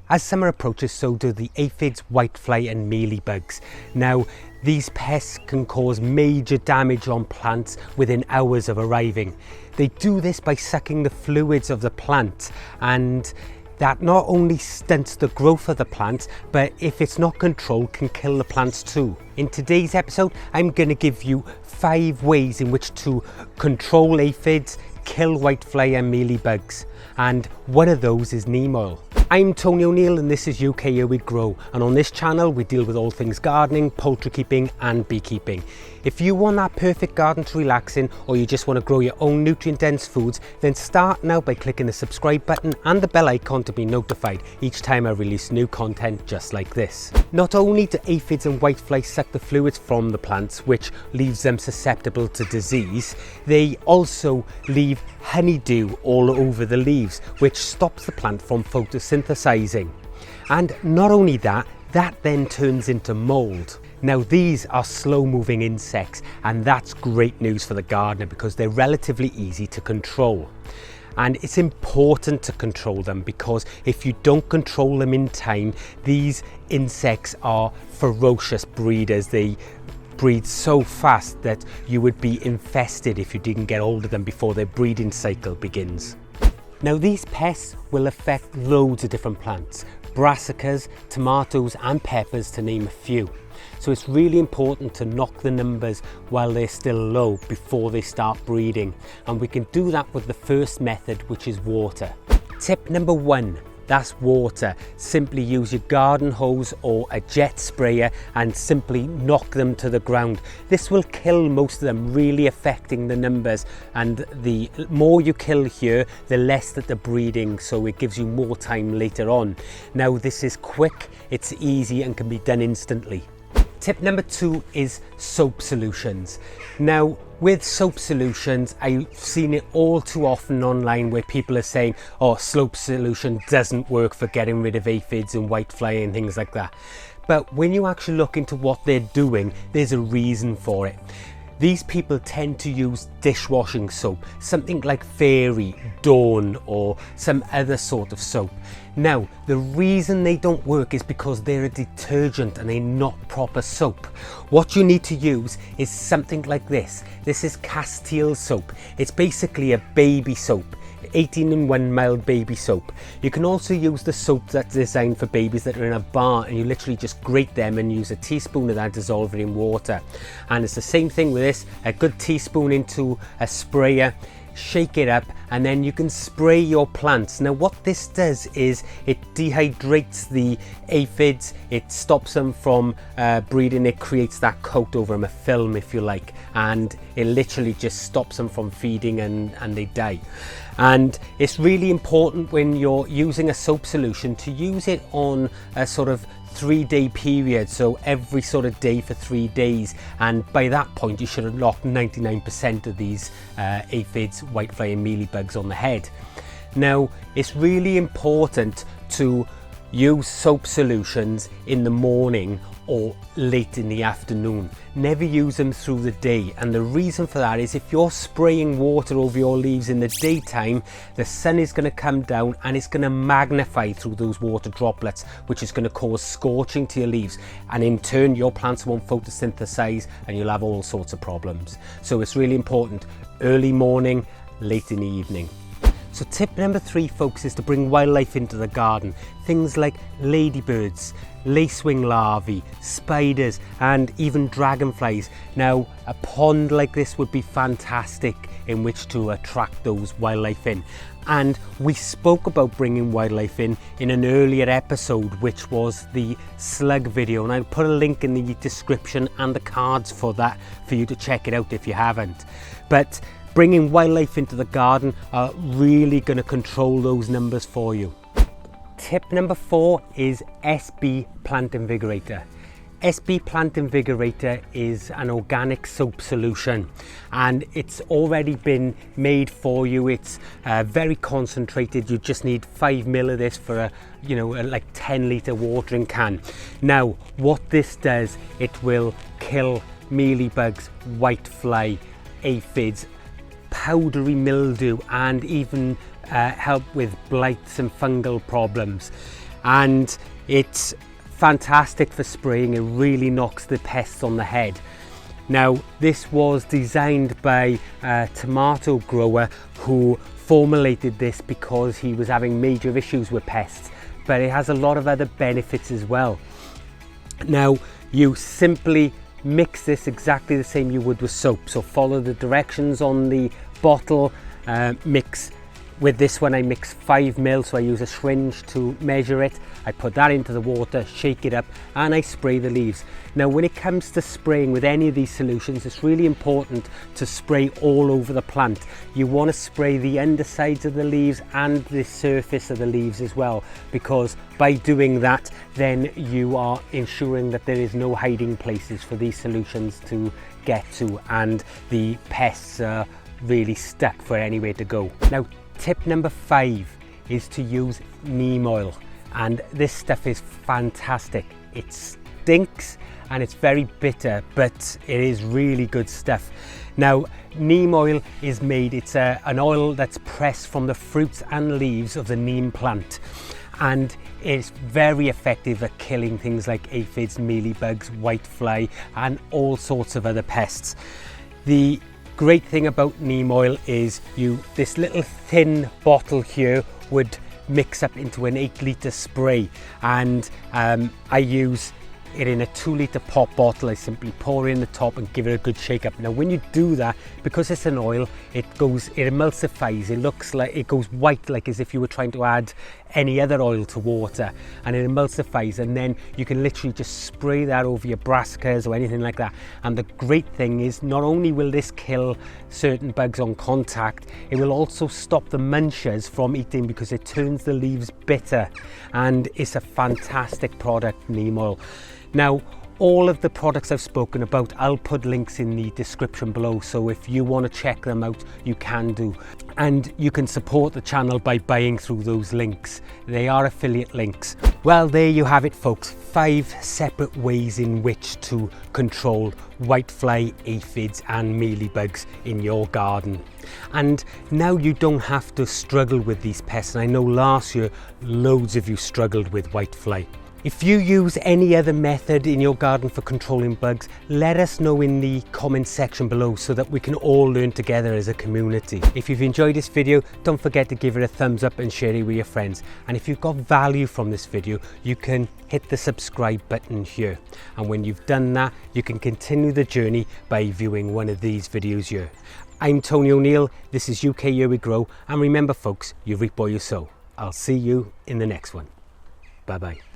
As summer approaches, so do the aphids, whitefly and mealybugs. Now, these pests can cause major damage on plants within hours of arriving. They do this by sucking the fluids of the plant, and that not only stunts the growth of the plant, but if it's not controlled, can kill the plants too. In today's episode, I'm going to give you 5 ways in which to control aphids, kill whitefly and mealybugs, and one of those is neem oil. I'm Tony O'Neill and this is UK Here We Grow, and on this channel we deal with all things gardening, poultry keeping and beekeeping. If you want that perfect garden to relax in, or you just want to grow your own nutrient dense foods, then start now by clicking the subscribe button and the bell icon to be notified each time I release new content just like this. Not only do aphids and whiteflies suck the fluids from the plants, which leaves them susceptible to disease, they also leave honeydew all over the leaves, which stops the plant from photosynthesizing. And not only that, that then turns into mold. Now these are slow moving insects, and that's great news for the gardener because they're relatively easy to control. And it's important to control them because if you don't control them in time, these insects are ferocious breeders. They breed so fast that you would be infested if you didn't get hold of them before their breeding cycle begins. Now these pests will affect loads of different plants, brassicas, tomatoes and peppers to name a few. So it's really important to knock the numbers while they're still low before they start breeding, and we can do that with the first method, which is water. Tip number 1, that's water. Simply use your garden hose or a jet sprayer and simply knock them to the ground. This will kill most of them, really affecting the numbers, and the more you kill here, the less that they're breeding, so it gives you more time later on. Now this is quick, it's easy and can be done instantly. Tip number 2 is soap solutions. Now with soap solutions, I've seen it all too often online where people are saying, oh, soap solution doesn't work for getting rid of aphids and whitefly and things like that. But when you actually look into what they're doing, there's a reason for it. These people tend to use dishwashing soap, something like Fairy, Dawn or some other sort of soap. Now, the reason they don't work is because they're a detergent and they're not proper soap. What you need to use is something like this. This is Castile soap. It's basically a baby soap. 18-in-1 mild baby soap. You can also use the soap that's designed for babies that are in a bar, and you literally just grate them and use a teaspoon of that, dissolve it in water. And it's the same thing with this, a good teaspoon into a sprayer, shake it up, and then you can spray your plants. Now what this does is it dehydrates the aphids, it stops them from breeding, it creates that coat over them, a film if you like, and it literally just stops them from feeding and they die. And it's really important when you're using a soap solution to use it on a sort of 3-day period, so every sort of day for 3 days, and by that point you should have knocked 99% of these aphids, whitefly and mealybugs on the head. Now it's really important to use soap solutions in the morning or late in the afternoon. Never use them through the day, and the reason for that is if you're spraying water over your leaves in the daytime, the sun is going to come down and it's going to magnify through those water droplets, which is going to cause scorching to your leaves, and in turn your plants won't photosynthesize and you'll have all sorts of problems. So it's really important, early morning, late in the evening. So tip number 3, folks, is to bring wildlife into the garden. Things like ladybirds, lacewing larvae, spiders and even dragonflies. Now a pond like this would be fantastic in which to attract those wildlife in. And we spoke about bringing wildlife in an earlier episode, which was the slug video, and I'll put a link in the description and the cards for that for you to check it out if you haven't. But bringing wildlife into the garden are really going to control those numbers for you. Tip number 4 is SB Plant Invigorator. SB Plant Invigorator is an organic soap solution, and it's already been made for you. It's very concentrated. You just need 5 ml of this for a like 10-litre watering can. Now what this does, it will kill mealybugs, whitefly, aphids, powdery mildew, and even help with blights and fungal problems. and it's fantastic for spraying. It really knocks the pests on the head. Now, this was designed by a tomato grower who formulated this because he was having major issues with pests, but it has a lot of other benefits as well. Now, you simply mix this exactly the same you would with soap. So follow the directions on the bottle, mix. With this one I mix 5 ml, so I use a syringe to measure it. I put that into the water, shake it up, and I spray the leaves. Now, when it comes to spraying with any of these solutions, it's really important to spray all over the plant. You want to spray the undersides of the leaves and the surface of the leaves as well, because by doing that, then you are ensuring that there is no hiding places for these solutions to get to, and the pests are really stuck for anywhere to go. Now, tip number 5 is to use neem oil, and this stuff is fantastic. It stinks and it's very bitter, but it is really good stuff. Now, neem oil is made, it's an oil that's pressed from the fruits and leaves of the neem plant, and it's very effective at killing things like aphids, mealybugs, whitefly, and all sorts of other pests. The great thing about neem oil is this little thin bottle here would mix up into an 8-litre spray, and I use it in a 2-litre pop bottle. I simply pour in the top and give it a good shake up. Now, when you do that, because it's an oil, it emulsifies. It looks like it goes white, like as if you were trying to add any other oil to water, and it emulsifies, and then you can literally just spray that over your brassicas or anything like that. And the great thing is, not only will this kill certain bugs on contact, it will also stop the munchers from eating, because it turns the leaves bitter, and it's a fantastic product, neem oil. Now, all of the products I've spoken about, I'll put links in the description below, so if you want to check them out, you can do. And you can support the channel by buying through those links. They are affiliate links. Well, there you have it, folks. 5 separate ways in which to control whitefly, aphids and mealybugs in your garden. And now you don't have to struggle with these pests. And I know last year, loads of you struggled with whitefly. If you use any other method in your garden for controlling bugs, let us know in the comment section below so that we can all learn together as a community. If you've enjoyed this video, don't forget to give it a thumbs up and share it with your friends. And if you've got value from this video, you can hit the subscribe button here. And when you've done that, you can continue the journey by viewing one of these videos here. I'm Tony O'Neill, this is UK Here We Grow, and remember folks, you reap what you sow. I'll see you in the next one. Bye bye.